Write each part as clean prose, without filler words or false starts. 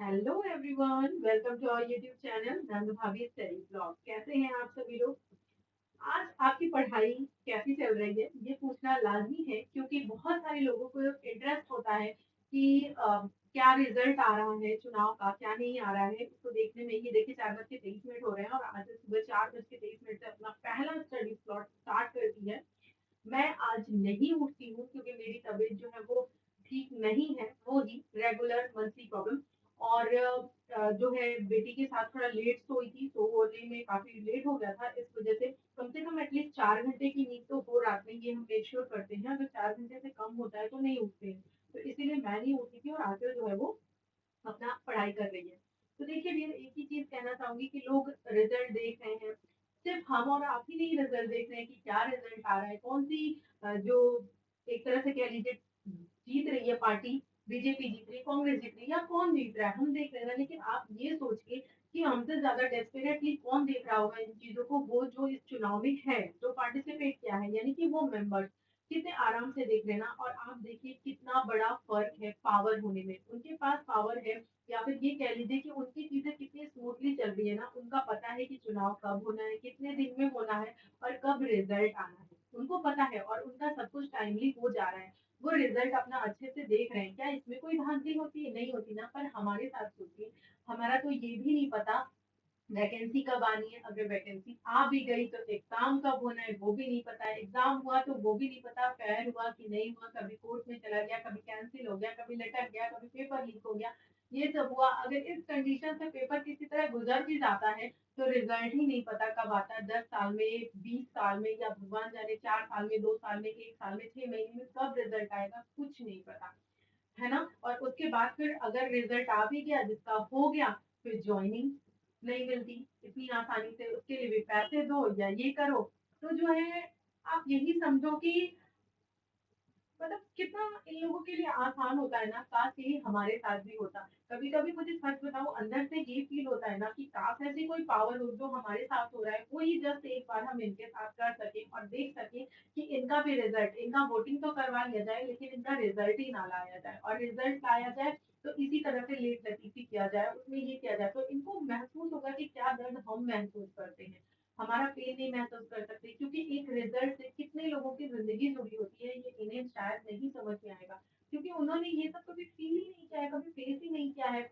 Hello everyone, welcome to our YouTube channel Nand Bhabhi study blog. कैसे हैं आप सभी लोग? आज आपकी पढ़ाई कैसी चल रही है ये पूछना लाजमी है, क्योंकि बहुत सारे लोगों को इंटरेस्ट होता है कि क्या रिजल्ट आ रहा है चुनाव का, क्या नहीं आ रहा है। उसको देखने में ये देखिए 4:23 हो रहे हैं और आज सुबह 4:23 से अपना पहला स्टडी स्लॉट स्टार्ट कर दी है। मैं आज नहीं उठती हूँ क्योंकि मेरी तबीयत जो है वो ठीक नहीं है, वो ही रेगुलर मंथली प्रॉब्लम। और जो है बेटी के साथ थोड़ा लेट सोई थी, तो सोने में काफी लेट हो गया था। इस वजह से कम से कम एटलीस्ट 4 घंटे की नींद तो हो रात में, ये हम मेक श्योर करते हैं। अगर 4 घंटे से कम होता है तो नहीं उठते हैं। तो इसीलिए मैं नहीं उठी थी और आकर जो है वो अपना पढ़ाई कर रही है। तो देखिए डियर, एक ही चीज कहना चाहूंगी कि लोग रिजल्ट देख रहे हैं। सिर्फ हम और आप ही नहीं रिजल्ट देख रहे हैं कि क्या रिजल्ट आ रहा है, कौन सी जो एक तरह से कह लीजिए जीत रही है पार्टी, बीजेपी जीत रही है, कांग्रेस जीत रही है, या कौन जीत रहा है हम देख रहे हैं। लेकिन आप ये सोच के कि हमसे ज्यादा डेस्परेटली कौन देख रहा होगा इन चीजों को, वो जो इस चुनाव में है, जो पार्टिसिपेट किया है, यानी कि वो मेंबर्स कितने आराम से देख रहे हैं ना। और आप देखिए कितना बड़ा फर्क है पावर होने में। उनके पास पावर है, या फिर ये कह लीजिए कि उनकी चीजें कितनी स्मूथली चल रही है ना। उनका पता है कि चुनाव कब होना है, कितने दिन में होना है, और कब रिजल्ट आना है। उनको पता है और उनका सब कुछ टाइमली हो जा रहा है। वो रिजल्ट अपना अच्छे से देख रहे हैं। क्या इसमें कोई धांधली होती है? नहीं होती ना। पर हमारे साथ सोचिए, हमारा तो ये भी नहीं पता वैकेंसी कब आनी है। अगर वैकेंसी आ भी गई तो एग्जाम कब होना है वो भी नहीं पता है। एग्जाम हुआ तो वो भी नहीं पता फेयर हुआ कि नहीं हुआ, कभी कोर्ट में चला गया, कभी कैंसिल हो गया, कभी लटक गया, कभी पेपर लीक हो गया। ये सब हुआ। अगर इस कंडीशन से पेपर किसी तरह गुजर भी जाता है तो रिजल्ट ही नहीं पता कब आता है। 10 साल में, 20 साल में, या भगवान जाने 4 साल में, 2 साल में, 1 साल में, 6 महीने में कब रिजल्ट आएगा कुछ नहीं पता, है ना। और उसके बाद फिर अगर रिजल्ट आ भी गया, जिसका हो गया, फिर ज्वाइनिंग नहीं मिलती इतनी आसानी से। उसके लिए भी पैसे दो या ये करो। तो जो है, आप यही समझो कि मतलब कितना इन लोगों के लिए आसान होता है ना। काश यही हमारे साथ भी होता। कभी कभी मुझे सच बताऊं, अंदर से ये फील होता है ना कि काश ऐसी कोई पावर हो जो हमारे साथ हो रहा है, वही जस्ट एक बार हम इनके साथ कर सके और देख सके कि इनका भी रिजल्ट, इनका वोटिंग तो करवा लिया जाए लेकिन इनका रिजल्ट ही ना लाया जाए। और रिजल्ट लाया जाए तो इसी तरह से लेट लतीफी किया जाए, उसमें ये किया जाए, तो इनको महसूस होगा कि क्या दर्द हम महसूस करते हैं। हमारा पेन नहीं महसूस कर सकते, क्योंकि एक रिजल्ट से कितने लोगों की जिंदगी जुड़ी होती है ये इन्हें शायद नहीं समझ में आएगा। क्योंकि उन्होंने ये सब कभी फील ही नहीं किया है, कभी फेस ही नहीं किया है।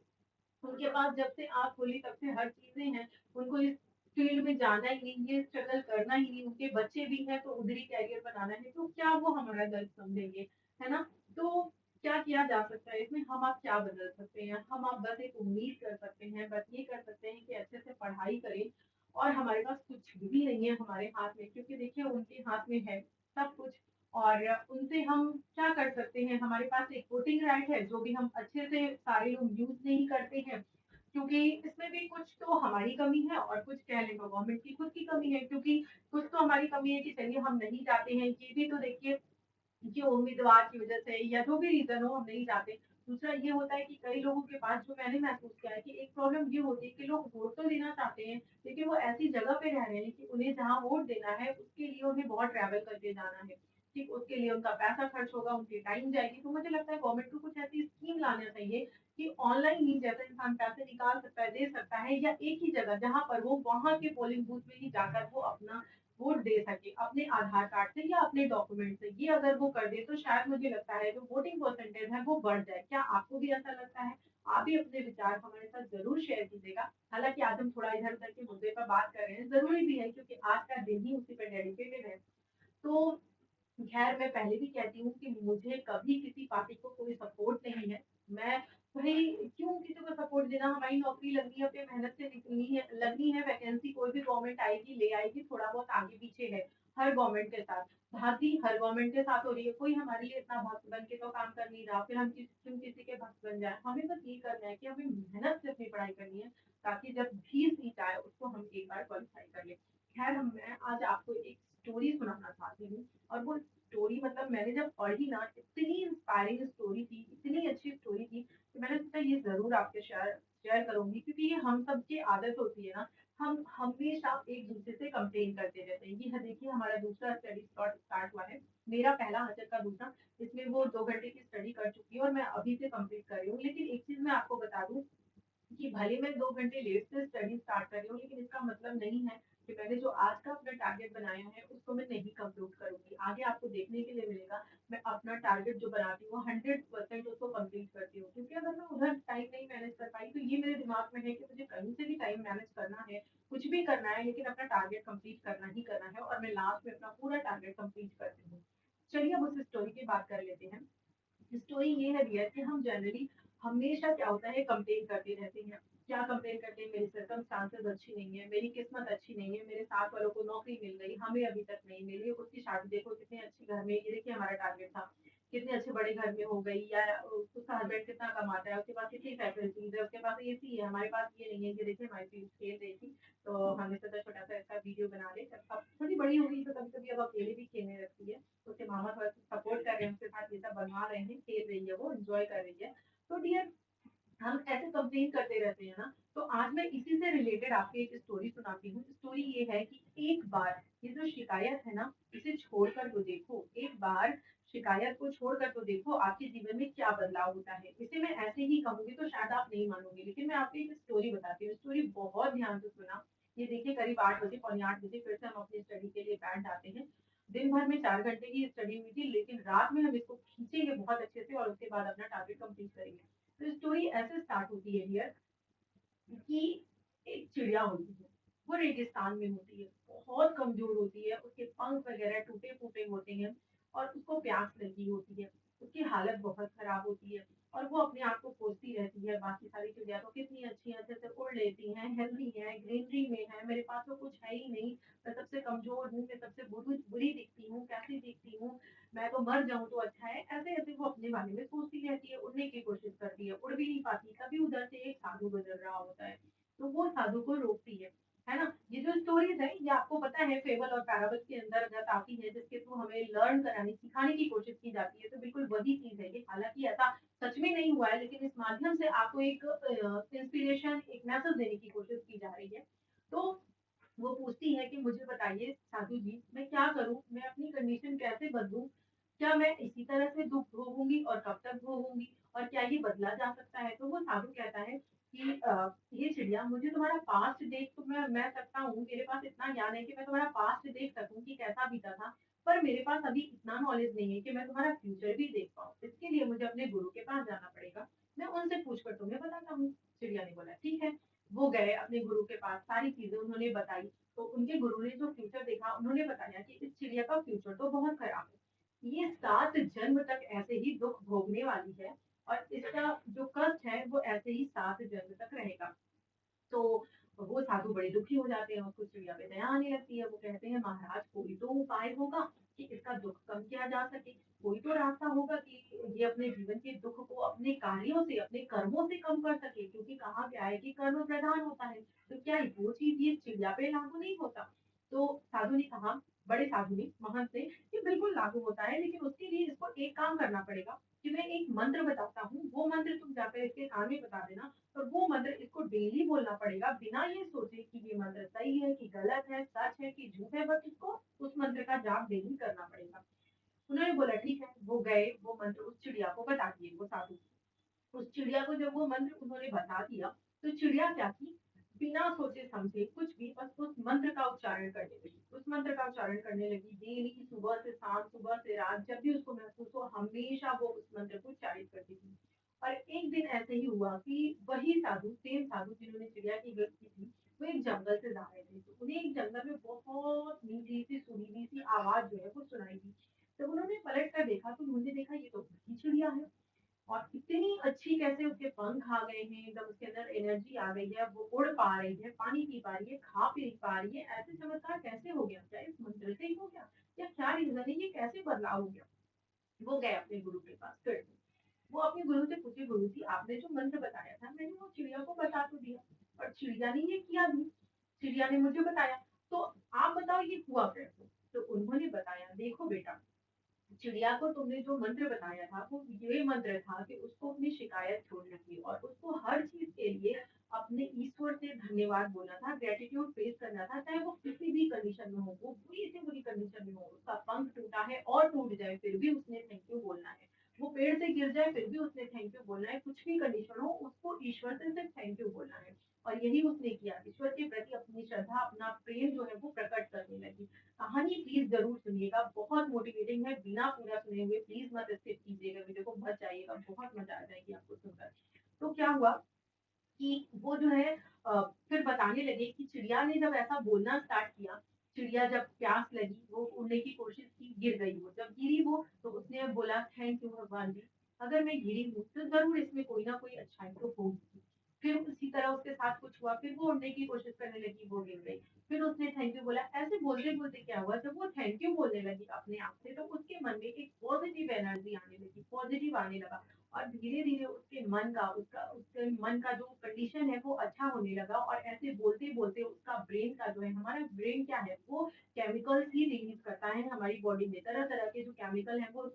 उनके पास जब से आँख खुली तब से हर चीजें हैं। उनको इस फील्ड में जाना ही नहीं, ये स्ट्रगल करना ही नहीं। उनके बच्चे भी हैं तो उधर ही कैरियर बनाना है, तो क्या वो हमारा दर्द समझेंगे, है ना। तो क्या किया जा सकता है इसमें? हम आप क्या बदल सकते हैं? हम आप बस एक उम्मीद कर सकते हैं, बस ये कर सकते हैं कि अच्छे से पढ़ाई करें। और हमारे पास कुछ भी नहीं है हमारे हाथ में, क्योंकि देखिए उनके हाथ में है सब कुछ। और उनसे हम क्या कर सकते हैं? हमारे पास एक वोटिंग राइट है जो भी हम अच्छे से सारे लोग यूज नहीं करते हैं, क्योंकि इसमें भी कुछ तो हमारी कमी है और कुछ कह लें तो गवर्नमेंट की खुद की कमी है। क्योंकि कुछ तो हमारी कमी है कि चलिए हम नहीं जाते हैं, ये भी तो देखिए कि उम्मीदवार की वजह से या जो भी रीजन हो हम नहीं जाते। दूसरा ये होता है कि कई लोगों के पास, जो मैंने महसूस किया है, कि एक प्रॉब्लम ये होती है कि लोग वोट तो देना चाहते हैं लेकिन वो ऐसी जगह पे रह रहे हैं कि उन्हें जहाँ वोट देना है उसके लिए उन्हें बहुत ट्रैवल करके जाना है। ठीक, उसके लिए उनका पैसा खर्च होगा, उनकी टाइम जाएगी। तो मुझे लगता है गवर्नमेंट को कुछ ऐसी स्कीम लाना चाहिए कि ऑनलाइन ही जैसे इंसान पैसे निकाल सकता है, दे सकता है, या एक ही जगह जहाँ पर वो वहां के पोलिंग बूथ में ही जाकर वो अपना वोट दे सके अपने आधार कार्ड से या अपने डॉक्यूमेंट से। ये अगर वो कर दे तो शायद मुझे लगता है जो वोटिंग परसेंटेज है वो बढ़ जाए। क्या आपको भी ऐसा लगता है? आप भी अपने विचार हमारे साथ जरूर शेयर कीजिएगा। हालांकि आज हम थोड़ा इधर उधर के मुद्दे पर बात कर रहे हैं, जरूरी भी है क्योंकि आज का दिन ही उसी पर डेडिकेटेड है। तो खैर, मैं पहले भी कहती हूँ कि मुझे कभी किसी पार्टी को कोई सपोर्ट नहीं है। मैं भाई क्यों किसी को सपोर्ट देना? हमारी नौकरी लगनी है, अपनी मेहनत से निकलनी है, लगनी है। वैकेंसी कोई भी गवर्नमेंट आएगी ले आएगी, थोड़ा बहुत आगे पीछे है हर गवर्नमेंट के साथ। भांति हर गवर्नमेंट के साथ हो रही है। कोई हमारे लिए इतना भक्त बन के तो काम कर नहीं रहा, फिर हम क्यों किसी के भक्त बन जाए? हमें बस ये करना है कि हमें मेहनत से अपनी पढ़ाई करनी है, ताकि जब भी सीट आए उसको हम एक बार क्वालिफाई कर ले। खैर, मैं आज आपको एक स्टोरी सुनाना चाहती हूँ। और वो स्टोरी मतलब मैंने जब पढ़ी ना, इतनी इंस्पायरिंग स्टोरी थी, इतनी अच्छी स्टोरी थी कि मैंने सोचा ये जरूर आपके शेयर शेयर करूंगी। क्योंकि ये हम सबकी आदत होती है ना, हम हमेशा एक दूसरे से कंप्लेन करते रहते हैं। ये देखिए हमारा दूसरा स्टडी स्लॉट स्टार्ट हुआ है। मेरा पहला, आंचल का दूसरा। इसमें वो 2 घंटे की स्टडी कर चुकी है और मैं अभी से कंप्लीट कर रही हूँ। लेकिन एक चीज मैं आपको बता दूं, भले मैं 2 घंटे लेट से स्टडी स्टार्ट कर रही हूँ, लेकिन इसका मतलब नहीं है कि मैंने जो आज का अपना टारगेट बनाया है, उसको मैं नहीं कंप्लीट करूँगी। आगे आपको देखने के लिए मिलेगा, मैं अपना टारगेट जो बनाती हूँ 100% उसको कंप्लीट करती हूँ। क्योंकि अगर मैं उधर टाइम नहीं मैनेज कर पाई, तो ये मेरे दिमाग में है कि मुझे कहीं से भी टाइम मैनेज करना है, कुछ भी करना है, लेकिन अपना टारगेट कंप्लीट करना ही करना है और मैं लास्ट में अपना पूरा टारगेट कंप्लीट करती हूँ। चलिए अब उस स्टोरी की बात कर लेते हैं। स्टोरी ये है डियर कि हम जनरली हमेशा क्या होता है कंप्लेन करते रहते हैं। क्या कंप्लेन करते हैं? मेरी सर्कमस्टांसेस अच्छी नहीं है, मेरी किस्मत अच्छी नहीं है, मेरे साथ वालों को नौकरी मिल गई, हमें अभी तक नहीं मिली, उसकी शादी देखो कितने अच्छे घर में, ये देखिए हमारा टारगेट था कितने अच्छे बड़े घर में हो गई, या उसका हस्बैंड कितना कमाता है, उसके पास कितनी फैसिलिटीज है, उसके पास एसी है, हमारे पास ये नहीं है, ये देखिए हमारी फीस खेल रही थी तो हमने सोचा छोटा सा ऐसा वीडियो बना ले। अब थोड़ी बड़ी हो गई तो कभी कभी अब अकेले भी खेलने लगती है, उसके मामा थोड़ा सपोर्ट कर रहे हैं, उसके साथ ये सब बनवा रहे हैं, खेल रही है, वो एंजॉय कर रही है। तो डियर हम ऐसे कंप्लेन करते रहते हैं ना, तो आज मैं इसी से रिलेटेड आपको एक स्टोरी सुनाती हूँ। स्टोरी ये है कि एक बार ये जो शिकायत है ना, इसे छोड़कर तो देखो, एक बार शिकायत को छोड़कर तो देखो आपके जीवन में क्या बदलाव होता है। इसे मैं ऐसे ही कहूंगी तो शायद आप नहीं मानोगे, लेकिन मैं आपको एक स्टोरी बताती हूँ। स्टोरी बहुत ध्यान से सुना। ये देखिए करीब 8 बजे, पौने 8 बजे फिर से हम अपनी स्टडी के लिए बैठ जाते हैं। दिन भर में 4 घंटे की स्टडी हुई थी, लेकिन रात में हम इसको खींचेंगे बहुत अच्छे से और उसके बाद अपना टारगेट कंप्लीट करेंगे। तो स्टोरी ऐसे स्टार्ट होती है डियर कि एक चिड़िया होती है, वो रेगिस्तान में होती है, बहुत कमजोर होती है, उसके पंख वगैरह टूटे फूटे होते हैं और उसको प्यास लगी होती है। उसकी हालत बहुत खराब होती है और वो अपने आप को कोसती रहती है, बाकी सारी चिड़िया तो कितनी अच्छी अच्छे से उड़ लेती हैं, हेल्दी है, ग्रीनरी में है, मेरे पास तो कुछ है ही नहीं, मैं सबसे कमजोर हूँ, मैं सबसे बुरी दिखती हूँ, कैसी दिखती हूँ, मैं तो मर जाऊं तो अच्छा है। ऐसे ऐसे वो अपने बारे में सोचती रहती है, उड़ने की कोशिश करती है, उड़ भी नहीं पाती। तभी उधर से एक साधु गुजर रहा होता है, तो वो साधु को रोकती है ना। ये जो स्टोरीज है ये आपको पता है फेबल और पैराबल के अंतर्गत आती है, जिसके थ्रू हमें लर्न कराने सिखाने की कोशिश की जाती है। तो बिल्कुल वही चीज है ये, हालांकि ऐसा सच में नहीं हुआ है, लेकिन इस माध्यम से आपको एक इंस्पिरेशन, एक मैसेज देने की कोशिश की जा रही है। तो वो पूछती है कि मुझे बताइए साधु जी, मैं क्या करूं, मैं अपनी कंडीशन कैसे बदलूं, क्या मैं इसी तरह से दुख भोगूंगी और कब तक भोगूंगी, और क्या ये बदला जा सकता है? तो वो साधु कहता है कि ये चिड़िया, मुझे तुम्हारा पास्ट देख तो मैं सकता हूँ, मेरे पास इतना ज्ञान है कि मैं तुम्हारा पास्ट देख सकूं कि कैसा बीता था, पर मेरे पास अभी इतना नॉलेज नहीं है कि मैं तुम्हारा फ्यूचर भी देख पाऊँ। इसके लिए मुझे अपने गुरु के पास जाना पड़ेगा, मैं उनसे पूछकर तुम्हें बताता हूँ। चिड़िया ने बोला ठीक है। वो गए अपने गुरु के पास, सारी चीजें उन्होंने बताई। तो उनके गुरु ने जो फ्यूचर देखा, उन्होंने बताया कि इस चिड़िया का फ्यूचर तो बहुत खराब है, ये 7 जन्म तक ऐसे ही दुख भोगने वाली है और इसका जो कष्ट है वो ऐसे ही 7 जन्म तक रहेगा। तो वो साधु बड़े दुखी हो जाते हैं, उसको चिड़िया पे दया आने लगती है। वो कहते हैं महाराज कोई तो उपाय होगा कि इसका दुख कम किया जा सके, कोई तो रास्ता होगा कि ये अपने जीवन के दुख को अपने कार्यों से, अपने कर्मों से कम कर सके, क्योंकि कहा गया है कि कर्म प्रधान होता है। तो क्या वो चीज ये चिड़िया पे लागू नहीं होता? तो साधु ने कहा, बड़े साधु ने, महंत ने, ये बिल्कुल लागू होता है, लेकिन उसके लिए इसको एक काम करना पड़ेगा कि मैं एक मंत्र बताता हूँ, वो मंत्र तुम जाकर इसके कान में बता देना, और वो मंत्र इसको डेली बोलना पड़ेगा, बिना ये सोचे कि ये मंत्र सही है कि गलत है, सच है कि झूठ है, बस इसको उस मंत्र का जाप डेली करना पड़ेगा। उन्होंने बोला ठीक है। वो गए, वो मंत्र उस चिड़िया को बता दिए, वो साधु। उस चिड़िया को जब वो मंत्र उन्होंने बता दिया, तो चिड़िया क्या की, बिना सोचे समझे कुछ भी, बस उस मंत्र का उच्चारण करने लगी, उस मंत्र का उच्चारण करने लगी डेली, सुबह से शाम, सुबह से रात, जब भी उसको महसूस हो हमेशा वो उस मंत्र को उच्चारित करती थी। और एक दिन ऐसे ही हुआ कि वही साधु, सेम साधु जिन्होंने चिड़िया की हेल्प की थी, वो एक जंगल से जा रहे थे। तो उन्हें एक जंगल में बहुत मीठी सी सुरीली सी आवाज जो है वो सुनाई दी। जब उन्होंने पलट कर देखा तो उन्होंने देखा ये तो वही चिड़िया है, और इतनी अच्छी कैसे उसके पंख आ गए हैं, एकदम उसके अंदर एनर्जी आ गई है, वो उड़ पा रही है, पानी पी पा रही है, खा पी पा रही है। ऐसे चमत्कार कैसे हो गया? क्या इस मंत्र से ही हो गया, या क्या रीजन है, ये कैसे बदलाव हो गया? वो गए अपने गुरु के पास फिर से। वो अपने गुरु से पूछे, गुरु जी आपने जो मंत्र बताया था, मैंने वो चिड़िया को बता तो दिया, पर चिड़िया ने ये किया नहीं, चिड़िया ने मुझे बताया, तो आप बताओ ये हुआ कैसे? तो उन्होंने बताया, देखो बेटा, चिड़िया को तुमने जो मंत्र बताया था वो ये मंत्र था कि उसको अपनी शिकायत छोड़नी थी और उसको हर चीज के लिए अपने ईश्वर से धन्यवाद बोलना था, ग्रेटिट्यूड फेस करना था, चाहे वो किसी भी कंडीशन में हो, वो बुरी से बुरी कंडीशन में हो, उसका पंख टूटा है और टूट जाए फिर भी उसने थैंक यू बोलना है। वो पेड़ से गिर जाए फिर भी उसने थैंक यू बोलना है, कुछ भी कंडीशन हो उसको ईश्वर से सिर्फ थैंक यू बोलना है। और यही उसने किया, ईश्वर के प्रति अपनी श्रद्धा, अपना प्रेम जो है वो प्रकट करने लगी। कहानी प्लीज जरूर सुनिएगा, बहुत मोटिवेटिंग है, बिना पूरा सुने हुए प्लीज मत स्किप कीजिएगा, वीडियो को मत जाइएगा, बहुत मजा आ जाएगी आपको सुनकर। तो क्या हुआ कि वो जो है फिर बताने लगे कि चिड़िया ने जब ऐसा बोलना स्टार्ट किया, चिड़िया जब प्यास लगी वो उड़ने की कोशिश की, गिर गई, वो जब गिरी वो तो उसने बोला थैंक यू भगवान जी, अगर मैं गिरी हूँ तो जरूर इसमें कोई ना कोई अच्छाई तो होगी। फिर उसी तरह उसके साथ कुछ हुआ, फिर वो उड़ने की कोशिश करने लगी, वो गिर गई, फिर उसने थैंक यू बोला। ऐसे बोलते बोलते क्या हुआ, जब वो थैंक यू बोलने लगी अपने आप से तो उसके मन में एक पॉजिटिव एनर्जी आने लगी, पॉजिटिव आने लगा। और धीरे धीरे उसके मन का उसका उसके मन का जो कंडीशन है वो अच्छा होने लगा। और ऐसे बोलते बोलते उसका ब्रेन का जो है, हमारा ब्रेन क्या है वो केमिकल्स ही रिलीज करता है हमारी बॉडी में, तरह तरह के जो केमिकल है वो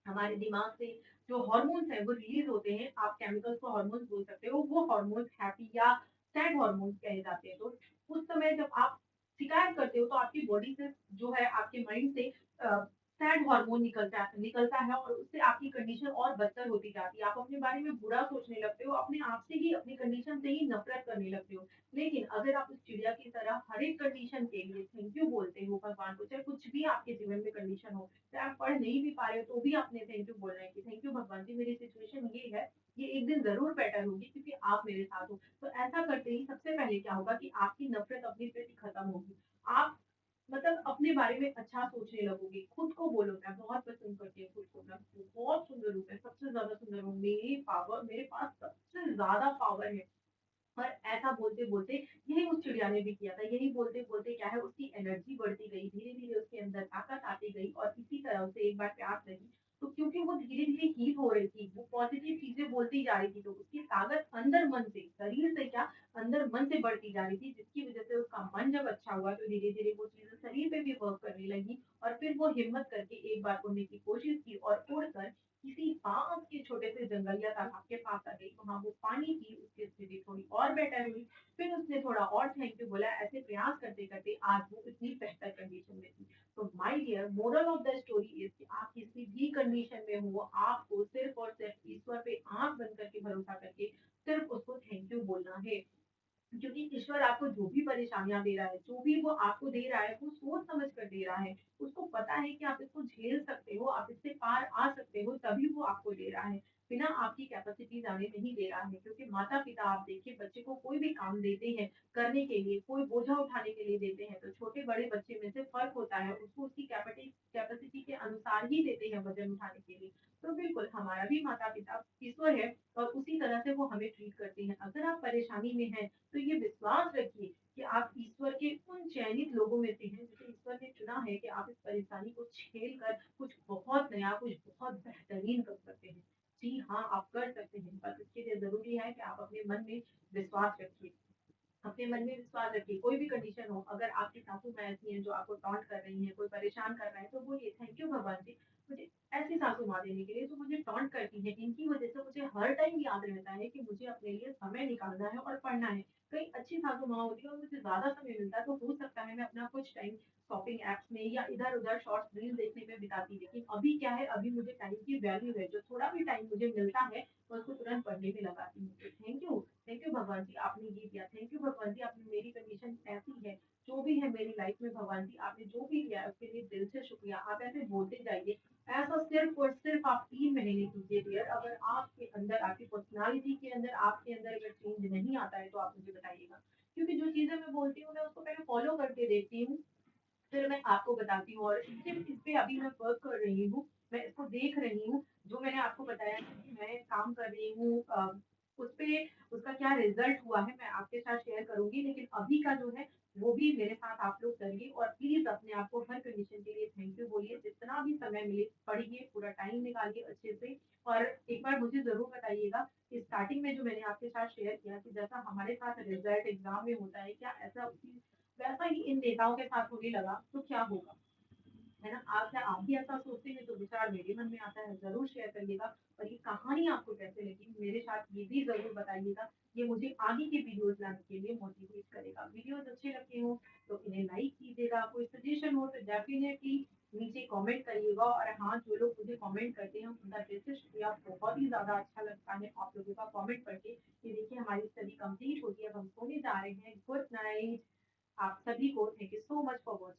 हमारे दिमाग से जो हार्मोन्स है वो रिलीज होते हैं, आप केमिकल्स को हार्मोन्स बोल सकते हो, वो हार्मोन्स हैप्पी या सैड हार्मोन्स कहे जाते हैं। तो उस समय जब आप शिकायत करते हो तो आपकी बॉडी से जो है, आपके माइंड से सैड हार्मोन निकलता है और उससे आपकी कंडीशन और बदतर होती जाती है, आप अपने बारे में बुरा सोचने लगते हो, अपने आप से ही, अपनी कंडीशन से ही नफरत करने लगते हो। लेकिन अगर आप उस चिड़िया की तरह हर एक कंडीशन के लिए थैंक यू बोलते हो भगवान को, चाहे कुछ भी आपके जीवन में कंडीशन हो, चाहे आप पढ़ नहीं भी पा रहे हो तो भी आपने थैंक यू बोलना है कि थैंक यू भगवान जी, मेरी सिचुएशन ये है, ये एक दिन जरूर बेटर होगी क्योंकि आप मेरे साथ हो। तो ऐसा करते ही सबसे पहले क्या होगा कि आपकी नफरत अपने प्रति खत्म होगी, आप मतलब अपने बारे में अच्छा सोचने लगोगे, खुद को बोलो मैं बहुत पसंद करती हूँ खुद को, मैं बहुत सुंदर हूँ, मैं सबसे ज्यादा सुंदर हूँ, मेरी पावर, मेरे पास सबसे ज्यादा पावर है। और ऐसा बोलते बोलते यही उस चिड़िया ने भी किया था, यही बोलते बोलते क्या है उसकी एनर्जी बढ़ती गई, धीरे धीरे उसके अंदर ताकत आती गई और इसी तरह उसे एक बार प्यास लगी। तो क्योंकि वो धीरे धीरे हीट हो रही थी, वो पॉजिटिव चीजें बोलती जा रही थी, तो उसकी ताकत अंदर मन से, शरीर से क्या, अंदर मन से बढ़ती जा रही थी, जिसकी वजह से उसका मन जब अच्छा हुआ तो धीरे धीरे वो चीजें शरीर पे भी वर्क करने लगी। और फिर वो हिम्मत करके एक बार उड़ने की कोशिश की और उड़कर किसी पास के छोटे से जंगल या तालाब के पास आ गई, वहां वो पानी पी, उसकी स्थिति थोड़ी और बेटर हुई, फिर उसने थोड़ा और थैंक यू बोला, ऐसे प्रयास करते करते आज वो इतनी बेहतर कंडीशन में थी। तो my dear, moral of the story is कि आप किसी भी कंडीशन में हो, आपको सिर्फ और सिर्फ ईश्वर पे आंख बंद करके भरोसा करके सिर्फ उसको थैंक यू बोलना है। क्योंकि ईश्वर आपको जो भी परेशानियां दे रहा है, जो भी वो आपको दे रहा है, वो सोच समझ कर दे रहा है, उसको पता है कि आप इसको झेल सकते हो, आप इससे पार आ सकते हो, तभी वो आपको दे रहा है, बिना आपकी कैपेसिटी जाने नहीं दे रहा है। क्योंकि माता पिता आप देखिए, बच्चे को कोई भी काम देते हैं करने के लिए, कोई बोझा उठाने के लिए देते हैं तो छोटे बड़े बच्चे में से फर्क होता है, उसको उसकी कैपेसिटी के अनुसार ही देते हैं वजन उठाने के लिए। तो बिल्कुल हमारा भी माता पिता ईश्वर है और उसी तरह से वो हमें ट्रीट करते हैं। अगर आप परेशानी में हैं तो ये विश्वास रखिए कि आप ईश्वर के उन चयनित लोगों में से हैं जिसे ईश्वर ने चुना है कि आप इस परेशानी को झेल कर कुछ बहुत नया, कुछ बहुत बेहतरीन कर सकते हैं। जी हाँ, आप कर सकते हैं, बस इसके लिए जरूरी है कि आप अपने मन में विश्वास रखिए, अपने मन में विश्वास रखिए। कोई भी कंडीशन हो, अगर आपकी सासू माँ ऐसी हैं जो आपको टॉन्ट कर रही हैं, कोई परेशान कर रहा है, तो बोलिए थैंक यू भगवान जी, मुझे ऐसी सासू माँ देने के लिए जो मुझे टॉन्ट करती है, इनकी वजह से मुझे हर टाइम याद रहता है कि मुझे अपने लिए समय निकालना है और पढ़ना है। कई अच्छी सासू माँ होती है और मुझे ज्यादा समय मिलता है तो हो सकता है मैं अपना कुछ टाइम शॉपिंग एप्स में या इधर उधर शॉर्ट्स रील देखने में बिताती, लेकिन अभी क्या है, अभी मुझे टाइम की वैल्यू है, जो थोड़ा भी टाइम मुझे मिलता है मैं उसको तुरंत पढ़ने में लगाती हूँ। तो थैंक यू भगवान जी, आपने ये दिया, थैंक यू भगवान जी, आपने मेरी कंडीशन ऐसी है, जो भी है मेरी लाइफ में भगवान जी, आपने जो भी दिया है उसके लिए दिल से शुक्रिया। आप ऐसे बोलते जाइए, ऐसा सिर्फ और सिर्फ आप 3 महीने कीजिए डियर। अगर आपके अंदर, आपकी पर्सनालिटी के अंदर, आपके अंदर अगर चेंज नहीं आता है तो आप मुझे बताइएगा, क्योंकि जो चीजें मैं बोलती हूँ मैं उसको पहले फॉलो करके देखती हूँ, फिर मैं आपको बताती हूँ। और सिर्फ इस पे अभी मैं वर्क कर रही हूँ, मैं इसको देख रही हूँ, जो मैंने आपको बताया कि मैं काम कर रही हूँ, उस पे उसका क्या रिजल्ट हुआ है मैं आपके साथ शेयर करूंगी। लेकिन अभी का जो है वो भी मेरे साथ आप लोग करिए और प्लीज अपने आप को हर कंडीशन के लिए थैंक यू बोलिए, जितना भी समय मिले पढ़िए, पूरा टाइम निकालिए अच्छे से। और एक बार मुझे जरूर बताइएगा कि स्टार्टिंग में जो मैंने आपके साथ शेयर किया कि जैसा हमारे साथ रिजल्ट एग्जाम में होता है, क्या ऐसा उसी वैसा ही इन नेताओं के साथ होने लगा तो क्या होगा, है ना? आप क्या आप भी ऐसा सोचते हैं? तो विचार मेरे मन में आता है, जरूर शेयर करिएगा। और ये कहानी आपको कैसे लगी मेरे साथ ये भी जरूर बताइएगा, ये मुझे आगे की वीडियोस लाने के लिए मोटिवेट करेगा। वीडियोस अच्छे लगते हो तो इन्हें लाइक कीजिएगा, कोई सजेशन हो तो डेफिनेटली नीचे कमेंट करिएगा। और हाँ, जो लोग मुझे कमेंट करते हैं उनका दिल से शुक्रिया, बहुत ही ज़्यादा अच्छा लगता है आप लोगों का कमेंट पढ़ के कि देखिए हमारी स्टडी कंप्लीट होगी, अब हम सोने जा रहे हैं। गुड नाइट आप सभी को। Thank you so much for watching.